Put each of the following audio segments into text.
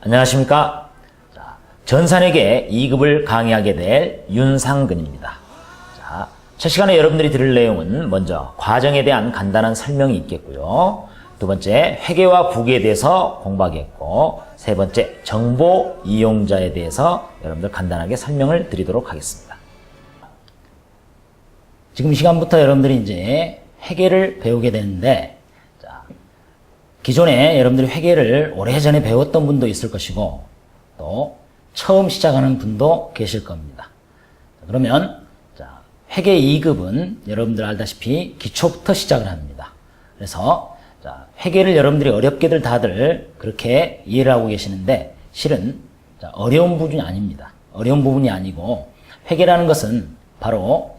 안녕하십니까. 전산회계 2급을 강의하게 될 윤상근입니다. 첫 시간에 여러분들이 들을 내용은 먼저 과정에 대한 간단한 설명이 있겠고요. 두 번째, 회계와 부계에 대해서 공부하겠고, 세 번째, 정보 이용자에 대해서 여러분들 간단하게 설명을 드리도록 하겠습니다. 지금 이 시간부터 여러분들이 이제 회계를 배우게 되는데, 기존에 여러분들이 회계를 오래전에 배웠던 분도 있을 것이고, 또 처음 시작하는 분도 계실 겁니다. 그러면 회계 2급은 여러분들 알다시피 기초부터 시작을 합니다. 그래서 회계를 여러분들이 어렵게들 다들 그렇게 이해를 하고 계시는데, 실은 어려운 부분이 아닙니다. 어려운 부분이 아니고, 회계라는 것은 바로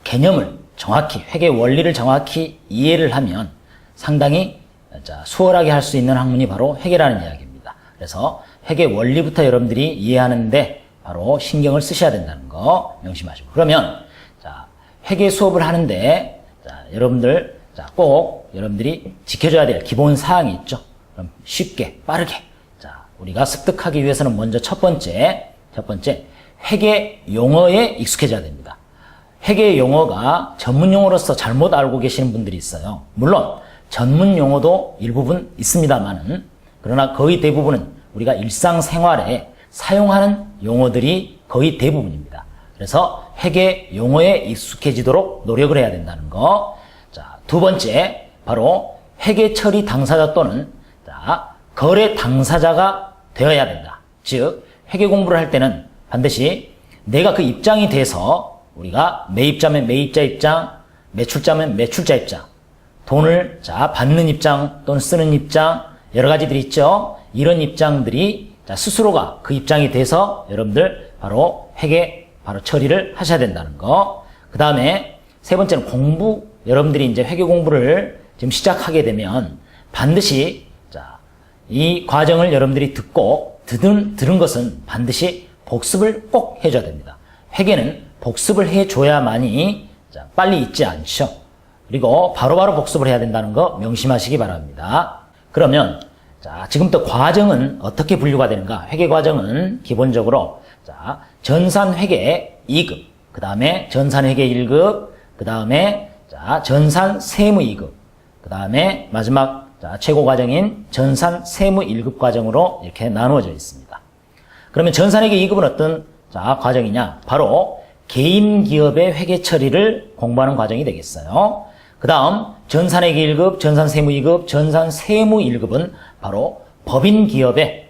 개념을 정확히, 회계 원리를 정확히 이해를 하면 상당히 수월하게 할 수 있는 학문이 바로 회계라는 이야기입니다. 그래서 회계 원리부터 여러분들이 이해하는데 바로 신경을 쓰셔야 된다는 거 명심하시고, 그러면 회계 수업을 하는데 여러분들 꼭 여러분들이 지켜줘야 될 기본 사항이 있죠. 그럼 쉽게 빠르게 우리가 습득하기 위해서는 먼저 첫 번째 회계 용어에 익숙해져야 됩니다. 회계 용어가 전문 용어로서 잘못 알고 계시는 분들이 있어요. 물론 전문 용어도 일부분 있습니다만은, 그러나 거의 대부분은 우리가 일상생활에 사용하는 용어들이 거의 대부분입니다. 그래서 회계 용어에 익숙해지도록 노력을 해야 된다는 거. 두 번째, 바로 회계 처리 당사자 또는 거래 당사자가 되어야 된다. 즉, 회계 공부를 할 때는 반드시 내가 그 입장이 돼서, 우리가 매입자면 매입자 입장, 매출자면 매출자 입장, 돈을 받는 입장 또는 쓰는 입장, 여러 가지들이 있죠. 이런 입장들이 스스로가 그 입장이 돼서 여러분들 바로 회계 바로 처리를 하셔야 된다는 거. 그 다음에 세 번째는 여러분들이 이제 회계 공부를 지금 시작하게 되면 반드시 이 과정을 여러분들이 듣고 들은 것은 반드시 복습을 꼭 해줘야 됩니다. 회계는 복습을 해줘야만이 빨리 잊지 않죠. 그리고 바로바로 복습을 해야 된다는 거 명심하시기 바랍니다. 그러면 지금부터 과정은 어떻게 분류가 되는가? 회계 과정은 기본적으로 전산회계 2급, 그 다음에 전산회계 1급, 그 다음에 전산세무 2급, 그 다음에 마지막 최고 과정인 전산세무 1급 과정으로 이렇게 나누어져 있습니다. 그러면 전산회계 2급은 어떤 과정이냐? 바로 개인 기업의 회계 처리를 공부하는 과정이 되겠어요. 그 다음 전산회계 1급, 전산세무 2급, 전산세무 1급은 바로 법인 기업의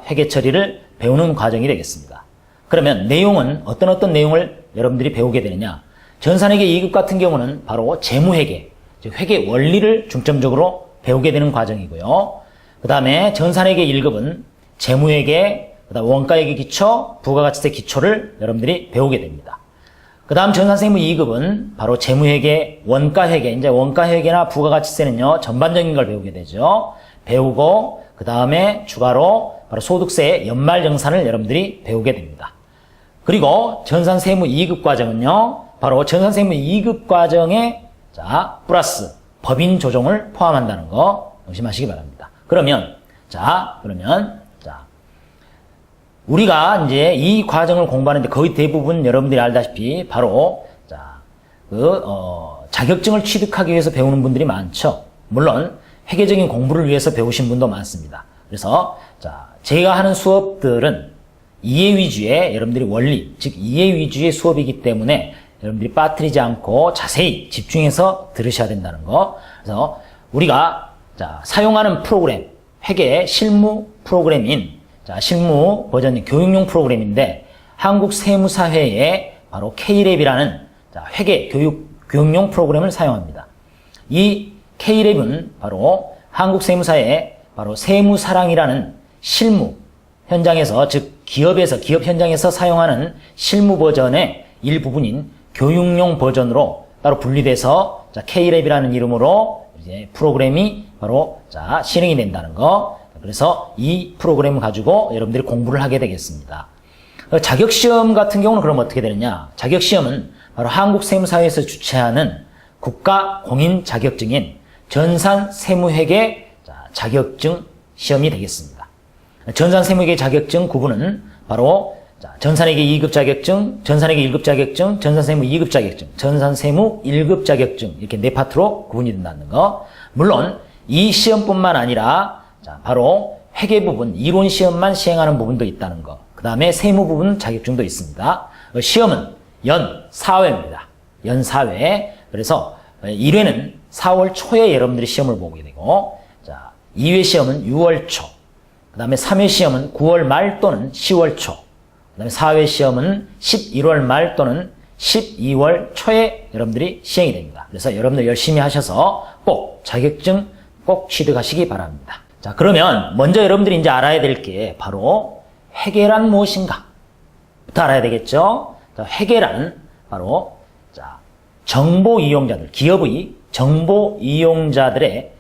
회계 처리를 배우는 과정이 되겠습니다. 그러면 내용은 어떤 내용을 여러분들이 배우게 되느냐? 전산회계 2급 같은 경우는 바로 재무회계, 즉 회계 원리를 중점적으로 배우게 되는 과정이고요. 그 다음에 전산회계 1급은 재무회계, 그 다음 원가회계 기초, 부가가치세 기초를 여러분들이 배우게 됩니다. 그 다음 전산세무 2급은 바로 재무회계, 원가회계, 이제 원가회계나 부가가치세는요, 전반적인 걸 배우게 되죠. 배우고, 그 다음에 추가로 바로 소득세 연말정산을 여러분들이 배우게 됩니다. 그리고 전산세무 2급 과정은요, 바로 전산세무 2급 과정에 플러스 법인 조정을 포함한다는 거 명심하시기 바랍니다. 그러면 우리가 이제 이 과정을 공부하는데 거의 대부분 여러분들이 알다시피 바로 자격증을 취득하기 위해서 배우는 분들이 많죠. 물론 회계적인 공부를 위해서 배우신 분도 많습니다. 그래서 제가 하는 수업들은 이해 위주의 여러분들이 원리, 즉 이해 위주의 수업이기 때문에 여러분들이 빠뜨리지 않고 자세히 집중해서 들으셔야 된다는 거. 그래서 우리가 사용하는 프로그램, 회계 실무 프로그램인 실무 버전인 교육용 프로그램인데, 한국세무사회에 바로 K랩이라는 회계 교육용 프로그램을 사용합니다. 이 K랩은 바로 한국세무사회 바로 세무사랑이라는 실무 현장에서, 즉 기업 현장에서 사용하는 실무 버전의 일부분인 교육용 버전으로 따로 분리돼서 K랩이라는 이름으로 이제 프로그램이 바로 실행이 된다는 거. 그래서 이 프로그램을 가지고 여러분들이 공부를 하게 되겠습니다. 자격시험 같은 경우는 그럼 어떻게 되느냐? 자격시험은 바로 한국세무사회에서 주최하는 국가 공인 자격증인 전산세무회계 자격증 시험이 되겠습니다. 전산세무회계 자격증 구분은 바로 전산회계 2급 자격증, 전산회계 1급 자격증, 전산세무 2급 자격증, 전산세무 1급 자격증 이렇게 네 파트로 구분이 된다는 거. 물론 이 시험뿐만 아니라 바로 회계 부분, 이론 시험만 시행하는 부분도 있다는 거. 그 다음에 세무 부분 자격증도 있습니다. 시험은 연 4회입니다. 연 4회. 그래서 1회는 4월 초에 여러분들이 시험을 보게 되고, 2회 시험은 6월 초, 그 다음에 3회 시험은 9월 말 또는 10월 초, 그 다음에 4회 시험은 11월 말 또는 12월 초에 여러분들이 시행이 됩니다. 그래서 여러분들 열심히 하셔서 꼭 자격증 꼭 취득하시기 바랍니다. 자, 그러면 먼저 여러분들이 이제 알아야 될 게 바로 회계란 무엇인가? 부터 알아야 되겠죠? 자, 회계란 바로 정보 이용자들, 기업의 정보 이용자들의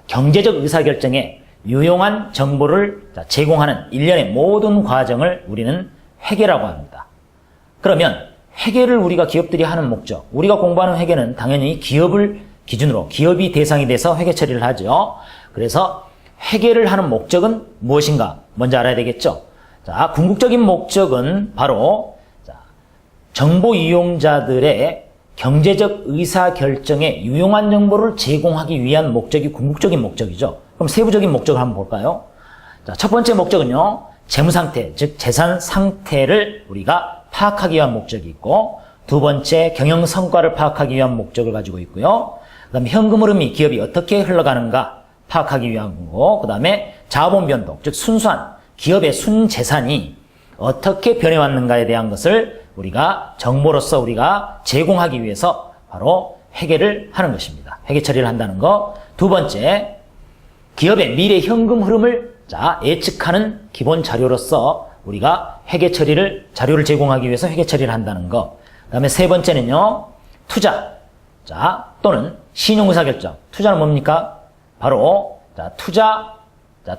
경제적 의사결정에 유용한 정보를 제공하는 일련의 모든 과정을 우리는 회계라고 합니다. 그러면 회계를 우리가 기업들이 하는 목적, 우리가 공부하는 회계는 당연히 기업을 기준으로 기업이 대상이 돼서 회계 처리를 하죠. 그래서 회계를 하는 목적은 무엇인가 먼저 알아야 되겠죠. 자, 궁극적인 목적은 바로 정보 이용자들의 경제적 의사결정에 유용한 정보를 제공하기 위한 목적이 궁극적인 목적이죠. 그럼 세부적인 목적을 한번 볼까요? 자, 첫 번째 목적은요, 재무상태, 즉 재산 상태를 우리가 파악하기 위한 목적이 있고, 두 번째 경영성과를 파악하기 위한 목적을 가지고 있고요. 그 다음에 현금 흐름이 기업이 어떻게 흘러가는가 파악하기 위한 거고, 그 다음에 자본 변동, 즉 순수한 기업의 순재산이 어떻게 변해왔는가에 대한 것을 우리가 정보로서 우리가 제공하기 위해서 바로 회계를 하는 것입니다. 회계 처리를 한다는 거. 두 번째, 기업의 미래 현금 흐름을 예측하는 기본 자료로서 우리가 회계 처리를, 자료를 제공하기 위해서 회계 처리를 한다는 거. 그 다음에 세 번째는요, 투자. 또는 신용 의사결정. 투자는 뭡니까? 바로,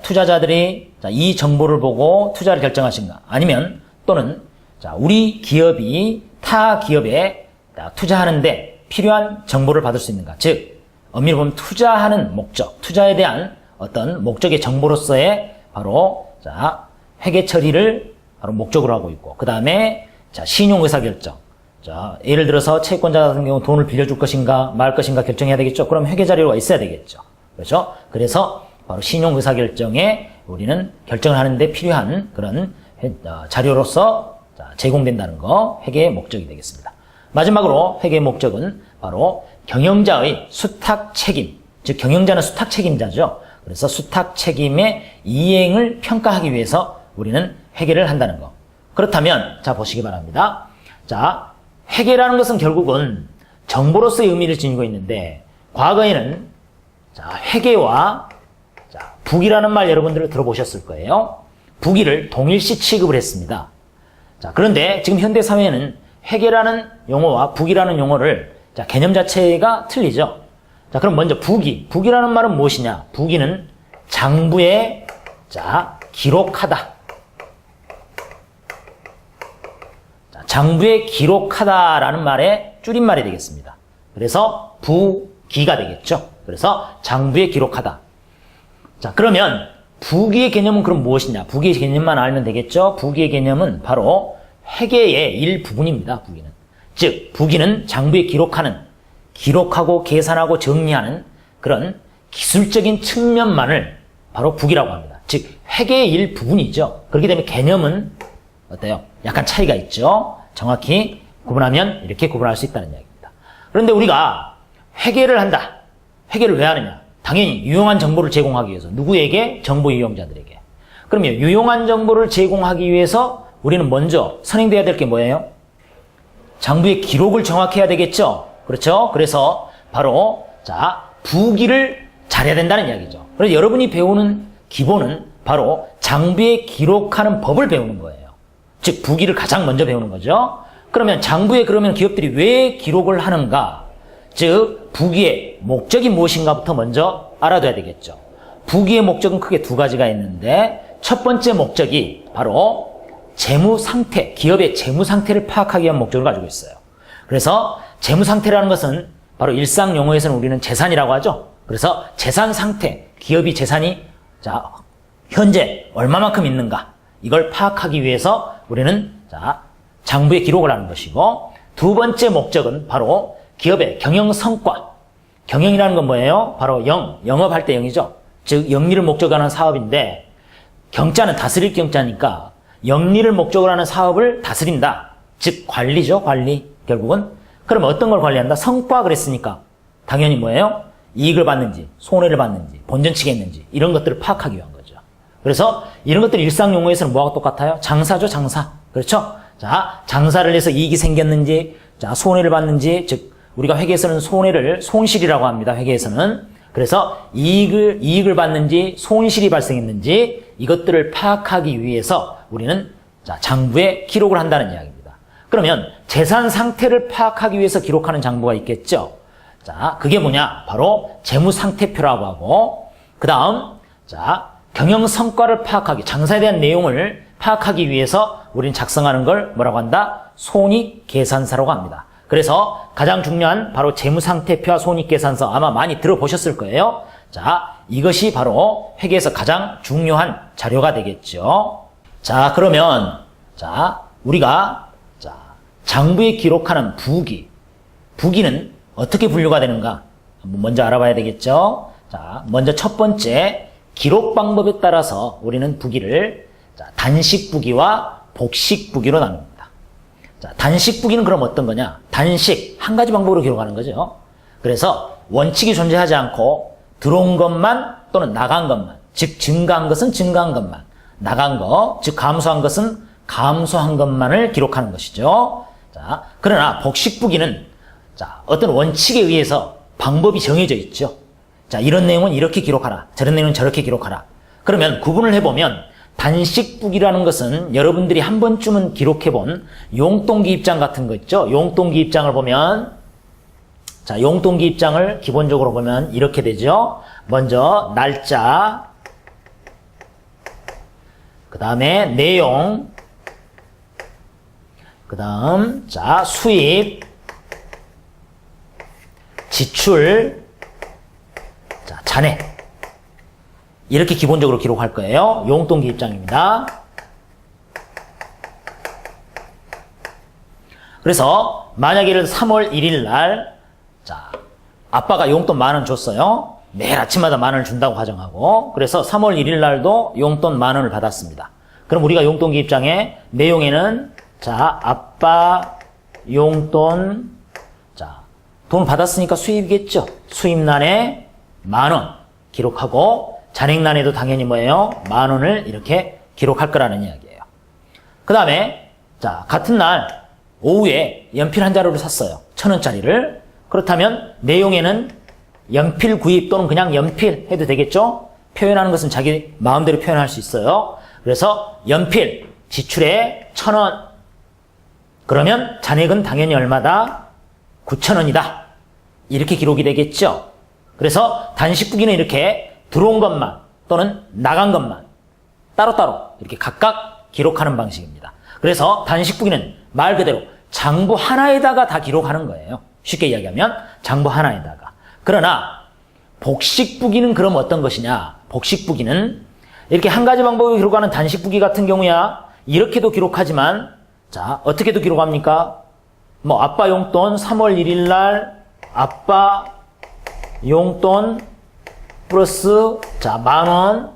투자자들이 이 정보를 보고 투자를 결정하신가. 아니면 또는 우리 기업이 타 기업에 투자하는데 필요한 정보를 받을 수 있는가. 즉, 엄밀히 보면 투자하는 목적, 투자에 대한 어떤 목적의 정보로서의 바로 회계 처리를 바로 목적으로 하고 있고, 그 다음에 신용 의사결정. 예를 들어서 채권자 같은 경우 돈을 빌려줄 것인가 말 것인가 결정해야 되겠죠. 그럼 회계 자료가 있어야 되겠죠. 그렇죠? 그래서 바로 신용 의사결정에 우리는 결정을 하는데 필요한 그런 자료로서 제공된다는 거, 회계의 목적이 되겠습니다. 마지막으로 회계의 목적은 바로 경영자의 수탁 책임, 즉 경영자는 수탁 책임자죠. 그래서 수탁 책임의 이행을 평가하기 위해서 우리는 회계를 한다는 거. 그렇다면 보시기 바랍니다. 회계라는 것은 결국은 정보로서의 의미를 지니고 있는데, 과거에는 회계와 부기라는 말 여러분들 들어보셨을 거예요. 부기를 동일시 취급을 했습니다. 그런데 지금 현대 사회에는 회계라는 용어와 부기라는 용어를 개념 자체가 틀리죠. 그럼 먼저 부기라는 말은 무엇이냐? 부기는 장부에 기록하다. 장부에 기록하다라는 말의 줄임말이 되겠습니다. 그래서 부기가 되겠죠. 그래서 장부에 기록하다. 그러면 부기의 개념은 그럼 무엇이냐? 부기의 개념만 알면 되겠죠? 부기의 개념은 바로 회계의 일부분입니다. 부기는. 즉, 부기는 장부에 기록하고 계산하고 정리하는 그런 기술적인 측면만을 바로 부기라고 합니다. 즉, 회계의 일부분이죠. 그렇기 때문에 개념은 어때요? 약간 차이가 있죠? 정확히 구분하면 이렇게 구분할 수 있다는 이야기입니다. 그런데 우리가 회계를 한다. 회계를 왜 하느냐? 당연히 유용한 정보를 제공하기 위해서. 누구에게? 정보 이용자들에게. 그러면 유용한 정보를 제공하기 위해서 우리는 먼저 선행돼야 될 게 뭐예요? 장부의 기록을 정확히 해야 되겠죠? 그렇죠? 그래서 바로 부기를 잘해야 된다는 이야기죠. 그래서 여러분이 배우는 기본은 바로 장부에 기록하는 법을 배우는 거예요. 즉 부기를 가장 먼저 배우는 거죠. 그러면 장부에 그러면 기업들이 왜 기록을 하는가? 즉 부기의 목적이 무엇인가부터 먼저 알아둬야 되겠죠. 부기의 목적은 크게 두 가지가 있는데, 첫 번째 목적이 바로 재무 상태, 기업의 재무 상태를 파악하기 위한 목적을 가지고 있어요. 그래서 재무 상태라는 것은 바로 일상 용어에서는 우리는 재산이라고 하죠. 그래서 재산 상태, 기업이 재산이 현재 얼마만큼 있는가 이걸 파악하기 위해서 우리는 자 장부에 기록을 하는 것이고, 두 번째 목적은 바로 기업의 경영 성과. 경영이라는 건 뭐예요? 바로 영업할 때 영이죠. 즉 영리를 목적으로 하는 사업인데, 경자는 다스릴 경자니까 영리를 목적으로 하는 사업을 다스린다. 즉 관리죠. 관리. 결국은 그럼 어떤 걸 관리한다? 성과 그랬으니까 당연히 뭐예요? 이익을 받는지 손해를 받는지 본전치겠는지 이런 것들을 파악하기 위한 거죠. 그래서 이런 것들이 일상 용어에서는 뭐하고 똑같아요? 장사죠. 장사. 그렇죠? 자, 장사를 해서 이익이 생겼는지, 자, 손해를 받는지, 즉 우리가 회계에서는 손해를 손실이라고 합니다. 회계에서는. 그래서 이익을 받는지 손실이 발생했는지 이것들을 파악하기 위해서 우리는 자, 장부에 기록을 한다는 이야기입니다. 그러면 재산 상태를 파악하기 위해서 기록하는 장부가 있겠죠. 자, 그게 뭐냐? 바로 재무상태표라고 하고, 그 다음 자, 경영 성과를 파악하기, 장사에 대한 내용을 파악하기 위해서 우리는 작성하는 걸 뭐라고 한다? 손익계산서라고 합니다. 그래서 가장 중요한 바로 재무상태표와 손익계산서 아마 많이 들어보셨을 거예요. 자, 이것이 바로 회계에서 가장 중요한 자료가 되겠죠. 자, 그러면 자, 우리가 자, 장부에 기록하는 부기는 어떻게 분류가 되는가? 한번 먼저 알아봐야 되겠죠. 자, 먼저 첫 번째 기록 방법에 따라서 우리는 부기를 자, 단식 부기와 복식 부기로 나눕니다. 자, 단식 부기는 그럼 어떤 거냐? 단식, 한 가지 방법으로 기록하는 거죠. 그래서 원칙이 존재하지 않고 들어온 것만 또는 나간 것만, 즉 증가한 것은 증가한 것만, 나간 것, 즉 감소한 것은 감소한 것만을 기록하는 것이죠. 자, 그러나 복식 부기는 자, 어떤 원칙에 의해서 방법이 정해져 있죠. 자, 이런 내용은 이렇게 기록하라, 저런 내용은 저렇게 기록하라. 그러면 구분을 해보면 단식북이라는 것은 여러분들이 한 번쯤은 기록해본 용돈기 입장 같은 거 있죠. 용돈기 입장을 보면 자, 용돈기 입장을 기본적으로 보면 이렇게 되죠. 먼저 날짜, 그 다음에 내용, 그 다음 자, 수입, 지출, 자, 잔액. 이렇게 기본적으로 기록할 거예요. 용돈기 입장입니다. 그래서 만약에 예를 들어 3월 1일 날 자, 아빠가 용돈 10,000원 줬어요. 매일 아침마다 10,000원을 준다고 가정하고, 그래서 3월 1일 날도 용돈 10,000원을 받았습니다. 그럼 우리가 용돈기 입장에 내용에는 자, 아빠 용돈, 자, 돈 받았으니까 수입이겠죠. 수입란에 10,000원 기록하고, 잔액란에도 당연히 뭐예요? 10,000원을 이렇게 기록할 거라는 이야기예요. 그 다음에 자, 같은 날 오후에 연필 한 자루를 샀어요. 1,000원짜리를. 그렇다면 내용에는 연필 구입 또는 그냥 연필 해도 되겠죠? 표현하는 것은 자기 마음대로 표현할 수 있어요. 그래서 연필 지출에 1,000원. 그러면 잔액은 당연히 얼마다? 9,000원이다. 이렇게 기록이 되겠죠? 그래서 단식부기는 이렇게 들어온 것만 또는 나간 것만 따로따로 이렇게 각각 기록하는 방식입니다. 그래서 단식부기는 말 그대로 장부 하나에다가 다 기록하는 거예요. 쉽게 이야기하면 장부 하나에다가. 그러나 복식부기는 그럼 어떤 것이냐? 복식부기는 이렇게 한 가지 방법으로 기록하는 단식부기 같은 경우야 이렇게도 기록하지만 자, 어떻게도 기록합니까? 뭐 아빠 용돈 3월 1일 날 아빠 용돈 플러스 자, 10,000원,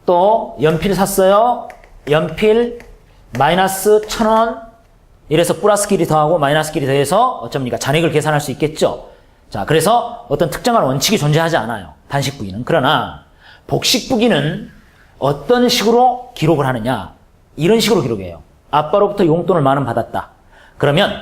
또 연필 샀어요. 연필 마이너스 1,000원. 이래서 플러스끼리 더하고 마이너스끼리 더해서 어쩝니까? 잔액을 계산할 수 있겠죠. 자, 그래서 어떤 특정한 원칙이 존재하지 않아요. 단식부기는. 그러나 복식부기는 어떤 식으로 기록을 하느냐? 이런 식으로 기록해요. 아빠로부터 용돈을 10,000원 받았다. 그러면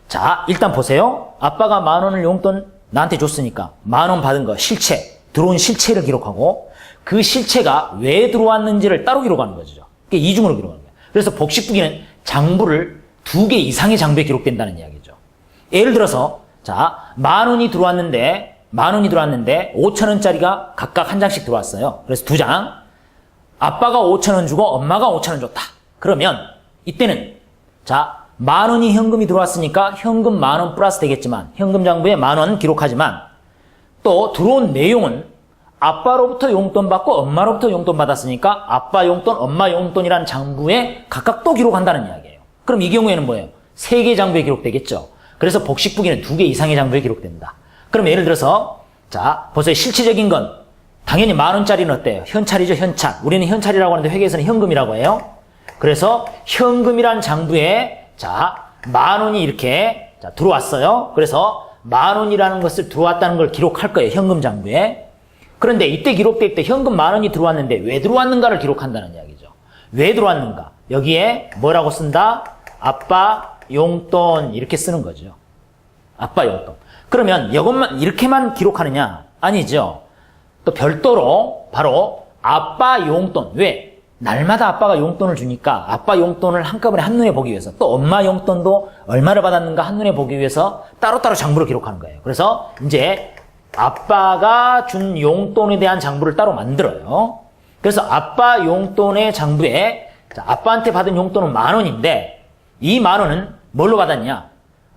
자, 일단 보세요. 아빠가 10,000원을 용돈 나한테 줬으니까 10,000원 받은 거 실체, 들어온 실체를 기록하고 그 실체가 왜 들어왔는지를 따로 기록하는 거죠. 그게 이중으로 기록하는 거예요. 그래서 복식부기는 장부를 2개 이상의 장부에 기록된다는 이야기죠. 예를 들어서 자, 10,000원이 들어왔는데 5,000원짜리가 각각 한 장씩 들어왔어요. 그래서 2장. 아빠가 5,000원 주고 엄마가 5,000원 줬다. 그러면 이때는 자, 10,000원이 현금이 들어왔으니까 현금 10,000원 플러스 되겠지만 현금 장부에 10,000원 기록하지만 또 들어온 내용은 아빠로부터 용돈 받고 엄마로부터 용돈 받았으니까 아빠 용돈, 엄마 용돈이란 장부에 각각 또 기록한다는 이야기예요. 그럼 이 경우에는 뭐예요? 3개의 장부에 기록되겠죠. 그래서 복식부기는 2개 이상의 장부에 기록됩니다. 그럼 예를 들어서 자, 벌써 실체적인 건 당연히 10,000원짜리는 어때요? 현찰이죠, 현찰. 우리는 현찰이라고 하는데 회계에서는 현금이라고 해요. 그래서 현금이란 장부에 자, 10,000원이 이렇게 자, 들어왔어요. 그래서 10,000원이라는 것을 들어왔다는 걸 기록할 거예요. 현금 장부에. 그런데 이때 기록될 때 현금 10,000원이 들어왔는데 왜 들어왔는가를 기록한다는 이야기죠. 왜 들어왔는가? 여기에 뭐라고 쓴다? 아빠 용돈 이렇게 쓰는 거죠. 아빠 용돈. 그러면 이것만 이렇게만 기록하느냐? 아니죠. 또 별도로 바로 아빠 용돈. 왜? 날마다 아빠가 용돈을 주니까 아빠 용돈을 한꺼번에 한눈에 보기 위해서 또 엄마 용돈도 얼마를 받았는가 한눈에 보기 위해서 따로따로 장부를 기록하는 거예요. 그래서 이제 아빠가 준 용돈에 대한 장부를 따로 만들어요. 그래서 아빠 용돈의 장부에 자, 아빠한테 받은 용돈은 10,000원인데 이 10,000원은 뭘로 받았냐?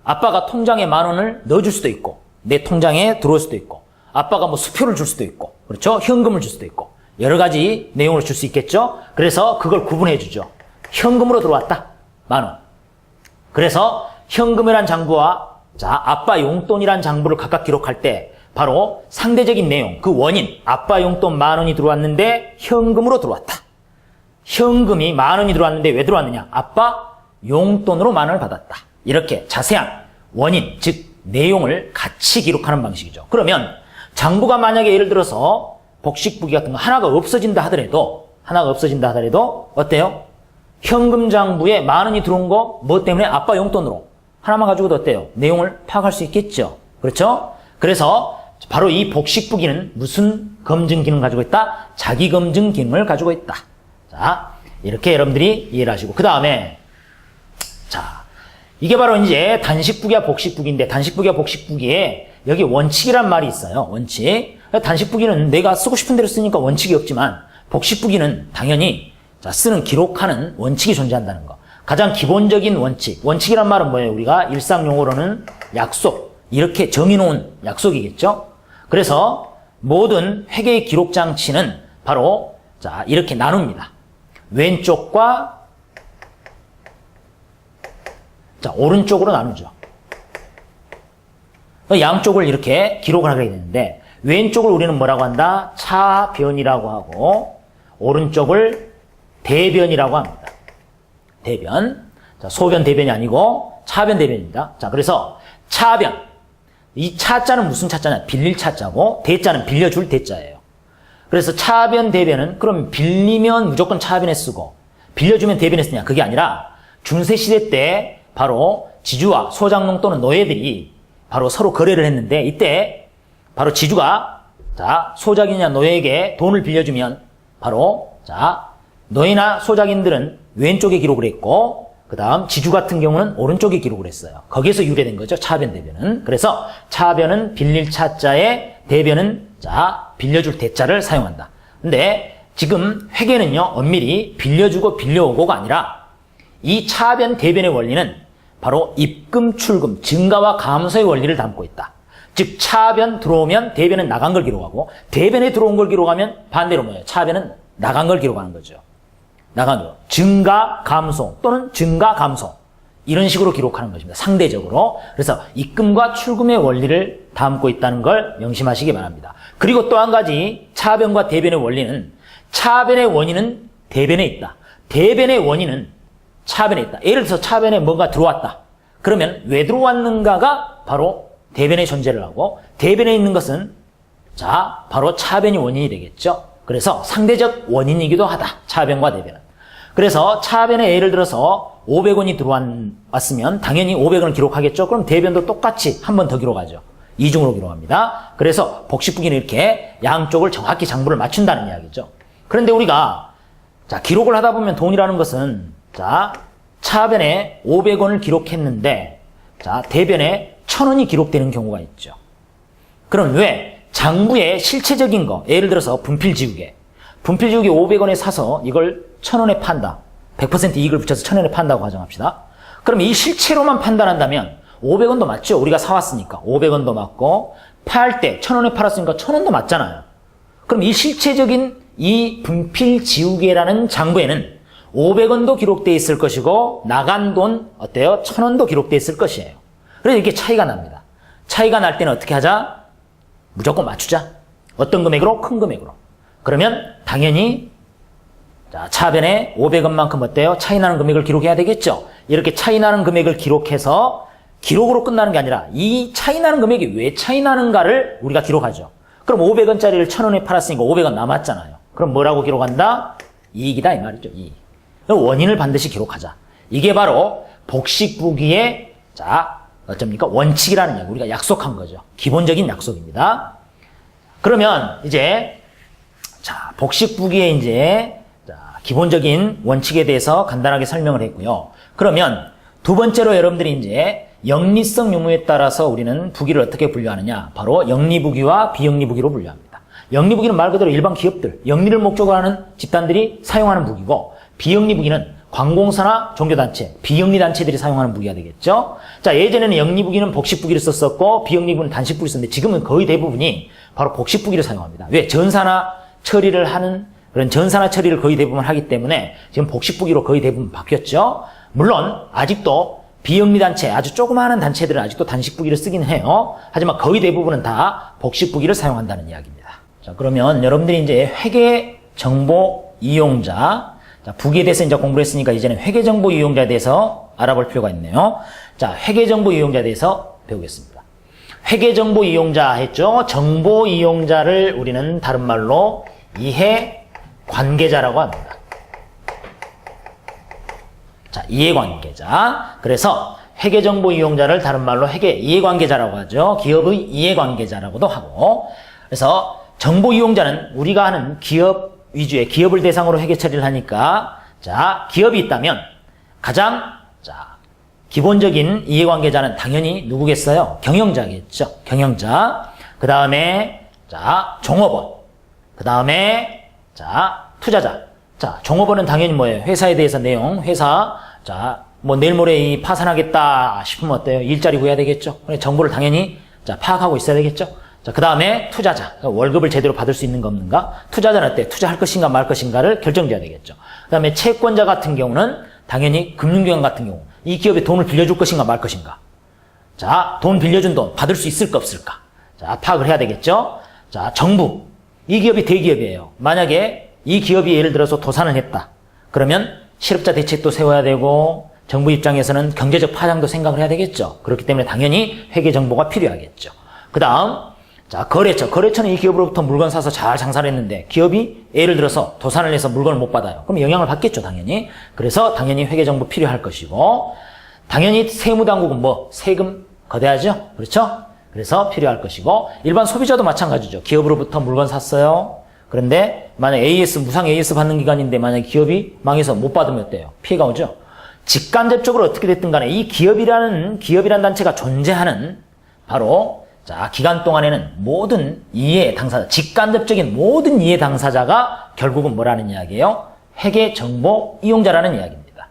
아빠가 통장에 10,000원을 넣어줄 수도 있고 내 통장에 들어올 수도 있고 아빠가 뭐 수표를 줄 수도 있고 그렇죠? 현금을 줄 수도 있고 여러 가지 내용으로 줄 수 있겠죠? 그래서 그걸 구분해 주죠. 현금으로 들어왔다. 10,000원. 그래서 현금이란 장부와 자, 아빠 용돈이란 장부를 각각 기록할 때 바로 상대적인 내용, 그 원인, 아빠 용돈 10,000원이 들어왔는데 현금으로 들어왔다. 현금이 10,000원이 들어왔는데 왜 들어왔느냐? 아빠 용돈으로 10,000원을 받았다. 이렇게 자세한 원인, 즉 내용을 같이 기록하는 방식이죠. 그러면 장부가 만약에 예를 들어서 복식부기 같은 거 하나가 없어진다 하더라도 어때요? 현금 장부에 10,000원이 들어온 거 뭐 때문에? 아빠 용돈으로 하나만 가지고도 어때요? 내용을 파악할 수 있겠죠. 그렇죠? 그래서 바로 이 복식부기는 무슨 검증 기능을 가지고 있다? 자기 검증 기능을 가지고 있다. 자, 이렇게 여러분들이 이해를 하시고 그 다음에 자, 이게 바로 이제 단식부기와 복식부기인데 단식부기와 복식부기에 여기 원칙이란 말이 있어요. 원칙. 단식부기는 내가 쓰고 싶은 대로 쓰니까 원칙이 없지만 복식부기는 당연히 자, 쓰는 기록하는 원칙이 존재한다는 거. 가장 기본적인 원칙. 원칙이란 말은 뭐예요? 우리가 일상 용어로는 약속. 이렇게 정해놓은 약속이겠죠? 그래서 모든 회계의 기록 장치는 바로 자, 이렇게 나눕니다. 왼쪽과 자, 오른쪽으로 나누죠. 양쪽을 이렇게 기록을 하게 되는데 왼쪽을 우리는 뭐라고 한다? 차변이라고 하고 오른쪽을 대변이라고 합니다. 대변. 자, 소변 대변이 아니고 차변 대변입니다. 자, 그래서 차변. 이 차자는 무슨 차자냐? 빌릴 차자고 대자는 빌려줄 대자예요. 그래서 차변 대변은 그럼 빌리면 무조건 차변에 쓰고 빌려주면 대변에 쓰냐? 그게 아니라 중세시대 때 바로 지주와 소장농 또는 노예들이 바로 서로 거래를 했는데 이때 바로 지주가 자, 소작인이나 노예에게 돈을 빌려주면 바로 자, 노예나 소작인들은 왼쪽에 기록을 했고 그 다음 지주 같은 경우는 오른쪽에 기록을 했어요. 거기에서 유래된 거죠. 차변 대변은. 그래서 차변은 빌릴 차자에 대변은 자, 빌려줄 대자를 사용한다. 근데 지금 회계는요. 엄밀히 빌려주고 빌려오고가 아니라 이 차변 대변의 원리는 바로 입금 출금 증가와 감소의 원리를 담고 있다. 즉 차변 들어오면 대변은 나간 걸 기록하고 대변에 들어온 걸 기록하면 반대로 뭐예요? 차변은 나간 걸 기록하는 거죠. 나간 거. 증가 감소 또는 증가 감소 이런 식으로 기록하는 것입니다. 상대적으로. 그래서 입금과 출금의 원리를 담고 있다는 걸 명심하시기 바랍니다. 그리고 또 한 가지 차변과 대변의 원리는 차변의 원인은 대변에 있다. 대변의 원인은 차변에 있다. 예를 들어서 차변에 뭔가 들어왔다. 그러면 왜 들어왔는가가 바로 대변의 존재를 하고 대변에 있는 것은 자 바로 차변이 원인이 되겠죠. 그래서 상대적 원인이기도 하다. 차변과 대변은. 그래서 차변에 예를 들어서 500원이 들어왔으면 당연히 500원을 기록하겠죠. 그럼 대변도 똑같이 한 번 더 기록하죠. 이중으로 기록합니다. 그래서 복식부기는 이렇게 양쪽을 정확히 장부를 맞춘다는 이야기죠. 그런데 우리가 자 기록을 하다 보면 돈이라는 것은 자 차변에 500원을 기록했는데 자 대변에 1,000원이 기록되는 경우가 있죠. 그럼 왜 장부에 실체적인 거 예를 들어서 분필지우개 500원에 사서 이걸 1,000원에 판다. 100% 이익을 붙여서 1,000원에 판다고 가정합시다. 그럼 이 실체로만 판단한다면 500원도 맞죠? 우리가 사왔으니까 500원도 맞고 팔 때 1,000원에 팔았으니까 1,000원도 맞잖아요. 그럼 이 실체적인 이 분필 지우개라는 장부에는 500원도 기록되어 있을 것이고 나간 돈 어때요? 1000원도 기록되어 있을 것이에요. 그래서 이렇게 차이가 납니다. 차이가 날 때는 어떻게 하자? 무조건 맞추자. 어떤 금액으로? 큰 금액으로. 그러면 당연히 자, 차변에 500원만큼 어때요? 차이 나는 금액을 기록해야 되겠죠? 이렇게 차이 나는 금액을 기록해서 기록으로 끝나는 게 아니라 이 차이 나는 금액이 왜 차이 나는가를 우리가 기록하죠. 그럼 500원짜리를 1000원에 팔았으니까 500원 남았잖아요. 그럼 뭐라고 기록한다? 이익이다 이 말이죠. 이익. 그럼 원인을 반드시 기록하자. 이게 바로 복식부기의 자 어쩝니까? 원칙이라는 얘기. 우리가 약속한 거죠. 기본적인 약속입니다. 그러면 이제 자 복식부기의 이제 자, 기본적인 원칙에 대해서 간단하게 설명을 했고요. 그러면 두 번째로 여러분들이 이제 영리성 유무에 따라서 우리는 부기를 어떻게 분류하느냐? 바로 영리부기와 비영리부기로 분류합니다. 영리부기는 말 그대로 일반 기업들, 영리를 목적으로 하는 집단들이 사용하는 무기고, 비영리부기는 관공서나 종교단체, 비영리단체들이 사용하는 무기가 되겠죠. 자, 예전에는 영리부기는 복식부기를 썼었고 비영리부기는 단식부기를 썼는데 지금은 거의 대부분이 바로 복식부기를 사용합니다. 왜? 전사나 처리를 하는 그런 전사나 처리를 거의 대부분 하기 때문에 지금 복식부기로 거의 대부분 바뀌었죠. 물론 아직도 비영리단체, 아주 조그마한 단체들은 아직도 단식부기를 쓰긴 해요. 하지만 거의 대부분은 다 복식부기를 사용한다는 이야기입니다. 자, 그러면 여러분들이 이제 회계정보 이용자, 자, 부기에 대해서 이제 공부를 했으니까 이제는 회계정보 이용자에 대해서 알아볼 필요가 있네요. 자, 회계정보 이용자에 대해서 배우겠습니다. 회계정보 이용자 했죠? 정보 이용자를 우리는 다른 말로 이해관계자라고 합니다. 자, 이해관계자. 그래서 회계정보 이용자를 다른 말로 회계 이해관계자라고 하죠. 기업의 이해관계자라고도 하고. 그래서 정보 이용자는 우리가 하는 기업 위주의 기업을 대상으로 회계 처리를 하니까 자, 기업이 있다면 가장 자, 기본적인 이해관계자는 당연히 누구겠어요? 경영자겠죠. 경영자. 그다음에 자, 종업원. 그다음에 자, 투자자. 자, 종업원은 당연히 뭐예요? 회사에 대해서 내용, 회사, 자, 뭐 내일 모레 이 파산하겠다 싶으면 어때요? 일자리 구해야 되겠죠? 정보를 당연히 자, 파악하고 있어야 되겠죠? 자, 그 다음에 투자자. 월급을 제대로 받을 수 있는 거 없는가? 투자자는 어때? 투자할 것인가 말 것인가를 결정져야 되겠죠. 그 다음에 채권자 같은 경우는 당연히 금융기관 같은 경우 이 기업에 돈을 빌려줄 것인가 말 것인가? 자, 돈 빌려준 돈 받을 수 있을까 없을까? 자, 파악을 해야 되겠죠? 자, 정부. 이 기업이 대기업이에요. 만약에 이 기업이 예를 들어서 도산을 했다. 그러면 실업자 대책도 세워야 되고 정부 입장에서는 경제적 파장도 생각을 해야 되겠죠. 그렇기 때문에 당연히 회계 정보가 필요하겠죠. 그 다음 자 거래처. 거래처는 이 기업으로부터 물건 사서 잘 장사를 했는데 기업이 예를 들어서 도산을 해서 물건을 못 받아요. 그럼 영향을 받겠죠. 당연히. 그래서 당연히 회계 정보 필요할 것이고 당연히 세무당국은 뭐 세금 거대하죠. 그렇죠? 그래서 필요할 것이고 일반 소비자도 마찬가지죠. 기업으로부터 물건 샀어요. 그런데 만약 AS, 무상 AS 받는 기간인데 만약 기업이 망해서 못 받으면 어때요? 피해가 오죠? 직간접적으로 어떻게 됐든 간에 이 기업이라는 단체가 존재하는 바로 자, 기간 동안에는 모든 이해 당사자, 직간접적인 모든 이해 당사자가 결국은 뭐라는 이야기예요? 회계 정보 이용자라는 이야기입니다.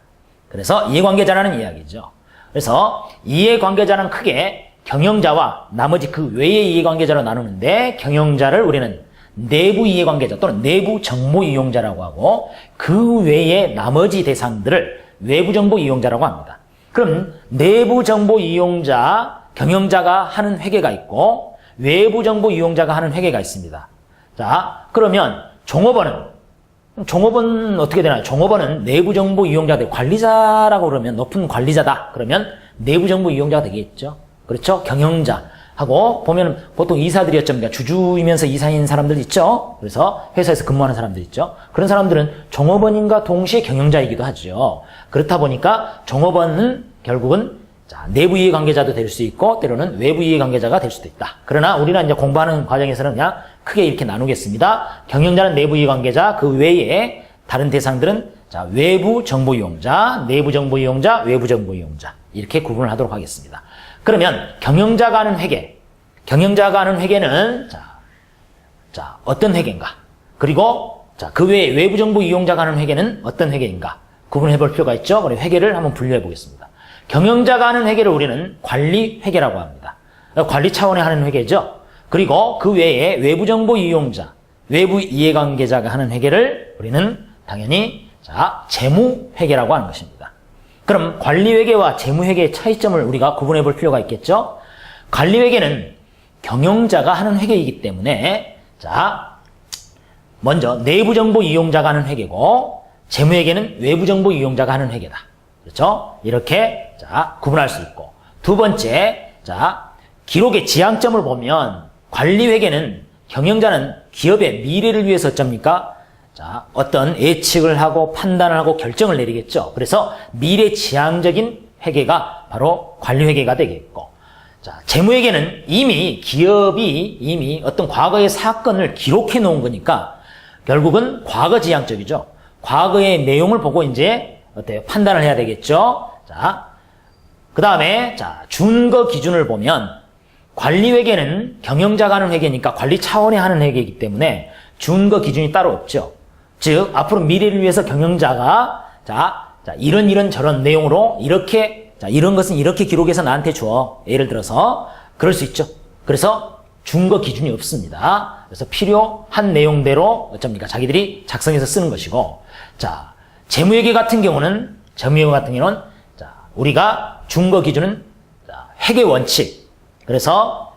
그래서 이해관계자라는 이야기죠. 그래서 이해관계자는 크게 경영자와 나머지 그 외의 이해관계자로 나누는데 경영자를 우리는 내부 이해관계자 또는 내부 정보 이용자라고 하고 그 외의 나머지 대상들을 외부 정보 이용자라고 합니다. 그럼 내부 정보 이용자, 경영자가 하는 회계가 있고 외부 정보 이용자가 하는 회계가 있습니다. 자, 그러면 종업원은 어떻게 되나요? 종업원은 내부 정보 이용자가 되고 관리자라고 그러면 높은 관리자다. 그러면 내부 정보 이용자가 되겠죠. 그렇죠? 경영자. 하고 보면 보통 이사들이 어쩝니까? 주주이면서 이사인 사람들 있죠? 그래서 회사에서 근무하는 사람들 있죠? 그런 사람들은 종업원인과 동시에 경영자이기도 하죠. 그렇다 보니까 종업원은 결국은 자, 내부 이해관계자도 될 수 있고 때로는 외부 이해관계자가 될 수도 있다. 그러나 우리는 이제 공부하는 과정에서는 그냥 크게 이렇게 나누겠습니다. 경영자는 내부 이해관계자, 그 외에 다른 대상들은 자, 외부 정보 이용자, 내부 정보 이용자, 외부 정보 이용자 이렇게 구분을 하도록 하겠습니다. 그러면 경영자가 하는 회계는 자, 어떤 회계인가? 그리고 자, 그 외에 외부 정보 이용자가 하는 회계는 어떤 회계인가? 구분해 볼 필요가 있죠. 그럼 회계를 한번 분류해 보겠습니다. 경영자가 하는 회계를 우리는 관리 회계라고 합니다. 관리 차원에 하는 회계죠. 그리고 그 외에 외부 정보 이용자, 외부 이해관계자가 하는 회계를 우리는 당연히 재무회계라고 하는 것입니다. 그럼 관리회계와 재무회계의 차이점을 우리가 구분해 볼 필요가 있겠죠? 관리회계는 경영자가 하는 회계이기 때문에 먼저 내부정보 이용자가 하는 회계고 재무회계는 외부정보 이용자가 하는 회계다. 그렇죠? 이렇게 구분할 수 있고, 두 번째, 기록의 지향점을 보면 관리회계는 경영자는 기업의 미래를 위해서 어쩝니까? 어떤 예측을 하고 판단을 하고 결정을 내리겠죠. 그래서 미래지향적인 회계가 바로 관리회계가 되겠고, 재무회계는 이미 기업이 어떤 과거의 사건을 기록해 놓은 거니까 결국은 과거지향적이죠. 과거의 내용을 보고 이제 판단을 해야 되겠죠. 그 다음에 준거 기준을 보면 관리회계는 경영자가 하는 회계니까 관리 차원에 하는 회계이기 때문에 준거 기준이 따로 없죠. 즉 앞으로 미래를 위해서 경영자가 이런 저런 내용으로 이렇게 이런 것은 이렇게 기록해서 나한테 줘. 예를 들어서 그럴 수 있죠. 그래서 준거 기준이 없습니다. 그래서 필요한 내용대로 어쩝니까? 자기들이 작성해서 쓰는 것이고, 재무회계 같은 경우는 우리가 준거 기준은 회계 원칙. 그래서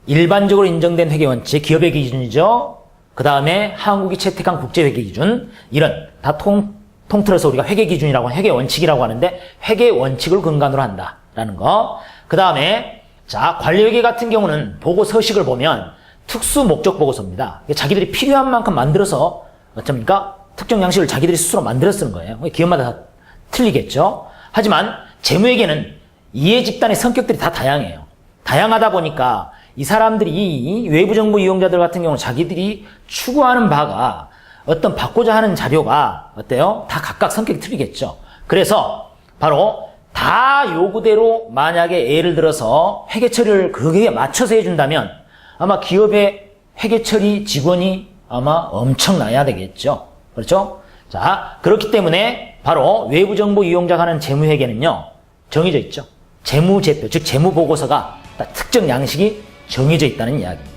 일반적으로 인정된 회계 원칙, 기업의 기준이죠. 그 다음에 한국이 채택한 국제회계 기준, 이런 다 통틀어서 우리가 회계 기준이라고 회계 원칙이라고 하는데 회계 원칙을 근간으로 한다라는 거. 그 다음에 관리회계 같은 경우는 보고 서식을 보면 특수 목적 보고서입니다. 자기들이 필요한 만큼 만들어서 어쩝니까? 특정 양식을 자기들이 스스로 만들어 쓰는 거예요. 기업마다 다 틀리겠죠. 하지만 재무회계는 이해 집단의 성격들이 다 다양해요. 다양하다 보니까 이 사람들이 이 외부 정보 이용자들 같은 경우는 자기들이 추구하는 바가 어떤 받고자 하는 자료가 어때요? 다 각각 성격이 틀리겠죠. 그래서 바로 다 요구대로 만약에 예를 들어서 회계 처리를 거기에 맞춰서 해준다면 아마 기업의 회계 처리 직원이 아마 엄청나야 되겠죠. 그렇죠? 그렇기 때문에 바로 외부 정보 이용자가 하는 재무회계는요, 정해져 있죠. 재무제표, 즉 재무보고서가 특정 양식이 정해져 있다는 이야기입니다.